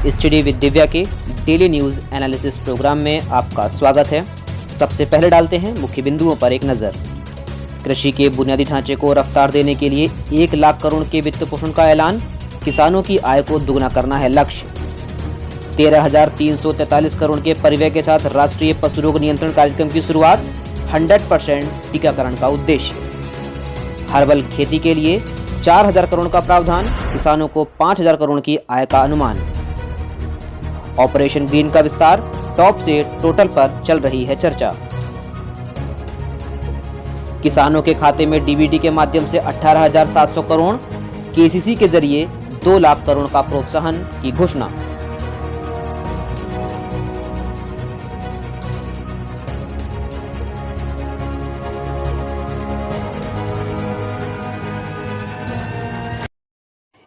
Study with Divya के daily news analysis programme में आपका स्वागत है। सबसे पहले डालते हैं मुख्य बिंदुओं पर एक नज़र। कृषि के बुनियादी ढांचे को रफ्तार देने के लिए 1 लाख करोड़ के वित्त पोषण का ऐलान। किसानों की आय को दुगना करना है लक्ष्य। 13,343 करोड़ के परिव्यय के साथ राष्ट्रीय पशु रोग नियंत्रण कार्यक्रम की शुरुआत। 100% टीकाकरण का उद्देश्य। हर्बल खेती के लिए 4,000 करोड़ का प्रावधान। किसानों को 5,000 करोड़ की आय का अनुमान। ऑपरेशन ग्रीन का विस्तार। टॉप से टोटल पर चल रही है चर्चा। किसानों के खाते में डीबीटी के माध्यम से 18,700 करोड़। केसीसी के जरिए 2 लाख करोड़ का प्रोत्साहन की घोषणा।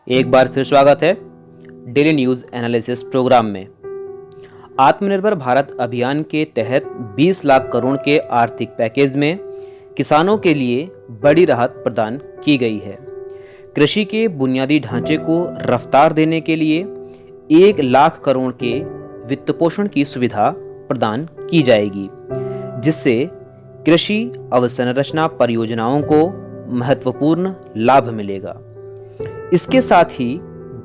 एक बार फिर स्वागत है डेली न्यूज एनालिसिस प्रोग्राम में। आत्मनिर्भर भारत अभियान के तहत 20 लाख करोड़ के आर्थिक पैकेज में किसानों के लिए बड़ी राहत प्रदान की गई है। कृषि के बुनियादी ढांचे को रफ्तार देने के लिए 1 लाख करोड़ के वित्त पोषण की सुविधा प्रदान की जाएगी, जिससे कृषि अवसंरचना परियोजनाओं को महत्वपूर्ण लाभ मिलेगा। इसके साथ ही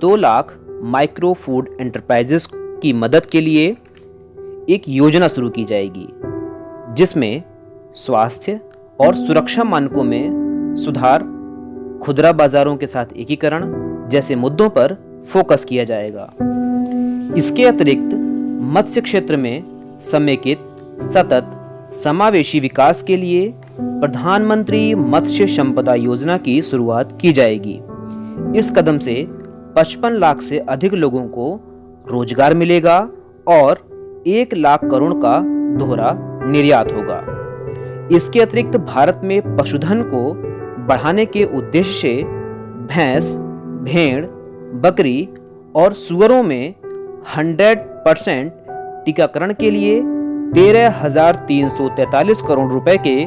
2 लाख माइक्रो फूड एंटरप्राइजेस की मदद के लिए एक योजना शुरू की जाएगी, जिसमें स्वास्थ्य और सुरक्षा मानकों में सुधार, खुदरा बाजारों के साथ एकीकरण जैसे मुद्दों पर फोकस किया जाएगा। इसके अतिरिक्त मत्स्य क्षेत्र में समेकित, सतत, समावेशी विकास के लिए प्रधानमंत्री मत्स्य संपदा योजना की शुरुआत की जाएगी। इस कदम से 55 लाख से अधिक लोगों को रोजगार मिलेगा और 1 लाख करोड़ का दोहरा निर्यात होगा। इसके अतिरिक्त भारत में पशुधन को बढ़ाने के उद्देश्य से भैंस, भेड़, बकरी और सुअरों में 100% टीकाकरण के लिए 13,343 करोड़ रुपए के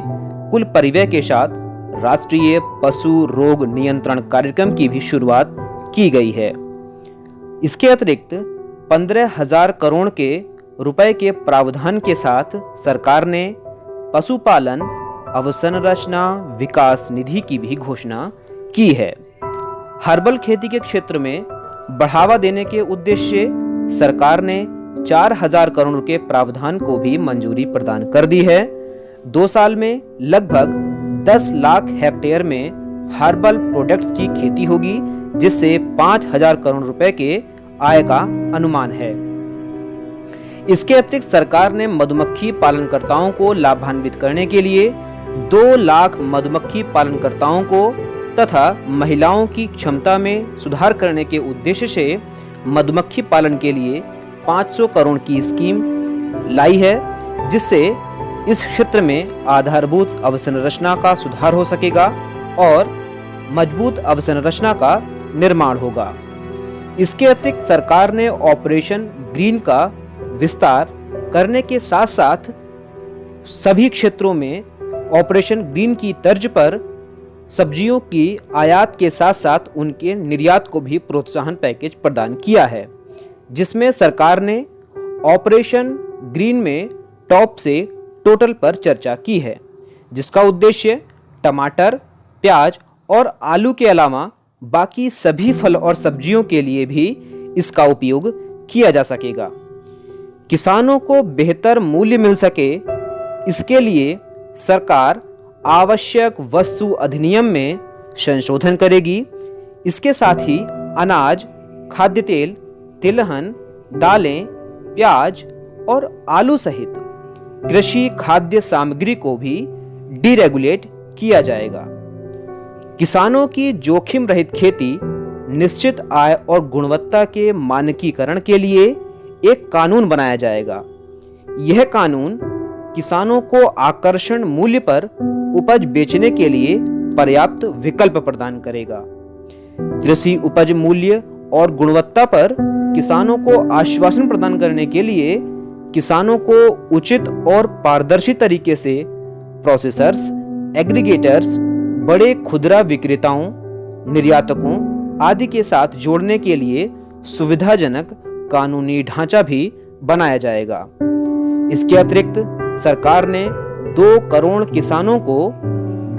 कुल परिव्यय के साथ राष्ट्रीय पशु रोग नियंत्रण कार्यक्रम की भी शुरुआत की गई है। इसके अतिरिक्त 15,000 करोड़ के रुपए के प्रावधान के साथ सरकार ने पशुपालन अवसंरचना विकास निधि की भी घोषणा की है। हर्बल खेती के क्षेत्र में बढ़ावा देने के उद्देश्य से सरकार ने 4,000 करोड़ के प्रावधान को भी मंजूरी प्रदान कर दी है। 2 साल में लगभग 10 लाख हेक्टेयर में हर्बल प्रोडक्ट्स की खेती होगी, जिससे 5,000 करोड़ रुपए के आय का अनुमान है। इसके अतिरिक्त सरकार ने मधुमक्खी पालनकर्ताओं को लाभान्वित करने के लिए 2 लाख मधुमक्खी पालनकर्ताओं को तथा महिलाओं की क्षमता में सुधार करने के उद्देश्य से मधुमक्खी पालन के लिए 500 करोड़ की स्कीम लाई है, जिससे इस क्षेत्र में आधारभूत अवसंरचना का सुधार हो सकेगा और मजबूत अवसंरचना का निर्माण होगा। इसके अतिरिक्त सरकार ने ऑपरेशन ग्रीन का विस्तार करने के साथ साथ सभी क्षेत्रों में ऑपरेशन ग्रीन की तर्ज पर सब्जियों की आयात के साथ साथ उनके निर्यात को भी प्रोत्साहन पैकेज प्रदान किया है, जिसमें सरकार ने ऑपरेशन ग्रीन में टॉप से टोटल पर चर्चा की है, जिसका उद्देश्य टमाटर, प्याज और आलू के अलावा बाकी सभी फल और सब्जियों के लिए भी इसका उपयोग किया जा सकेगा। किसानों को बेहतर मूल्य मिल सके, इसके लिए सरकार आवश्यक वस्तु अधिनियम में संशोधन करेगी। इसके साथ ही अनाज, खाद्य तेल, तिलहन, दालें, प्याज और आलू सहित कृषि खाद्य सामग्री को भी डीरेगुलेट किया जाएगा। किसानों की जोखिम रहित खेती, निश्चित आय और गुणवत्ता के मानकीकरण के लिए एक कानून बनाया जाएगा। यह कानून किसानों को आकर्षण मूल्य पर उपज बेचने के लिए पर्याप्त विकल्प प्रदान करेगा। कृषि उपज मूल्य और गुणवत्ता पर किसानों को आश्वासन प्रदान करने के लिए किसानों को उचित और पारदर्शी तरीके से प्रोसेसर्स, एग्रीगेटर्स, बड़े खुदरा विक्रेताओं, निर्यातकों आदि के साथ जोड़ने के लिए सुविधाजनक कानूनी ढांचा भी बनाया जाएगा। इसके अतिरिक्त सरकार ने 2 करोड़ किसानों को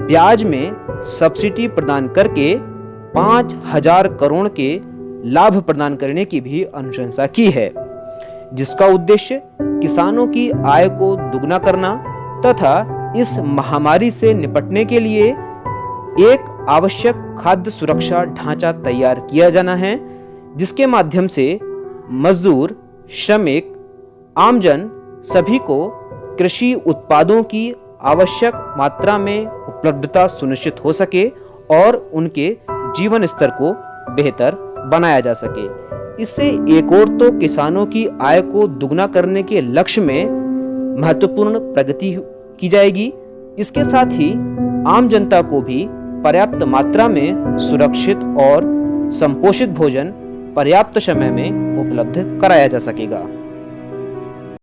ब्याज में सब्सिडी प्रदान करके 5,000 करोड़ के लाभ प्रदान करने की भी अनुशंसा की है, जिसका उद्देश्य किसानों की आय को दुगना करना तथा इस महामारी से निपटने के लिए एक आवश्यक खाद्य सुरक्षा ढांचा तैयार किया जाना है, जिसके माध्यम से मजदूर, श्रमिक, आमजन सभी को कृषि उत्पादों की आवश्यक मात्रा में उपलब्धता सुनिश्चित हो सके और उनके जीवन स्तर को बेहतर बनाया जा सके। इससे एक और तो किसानों की आय को दुगना करने के लक्ष्य में महत्वपूर्ण प्रगति की जाएगी। इसके साथ ही आम जनता को भी पर्याप्त मात्रा में सुरक्षित और संपोषित भोजन पर्याप्त समय में उपलब्ध कराया जा सकेगा।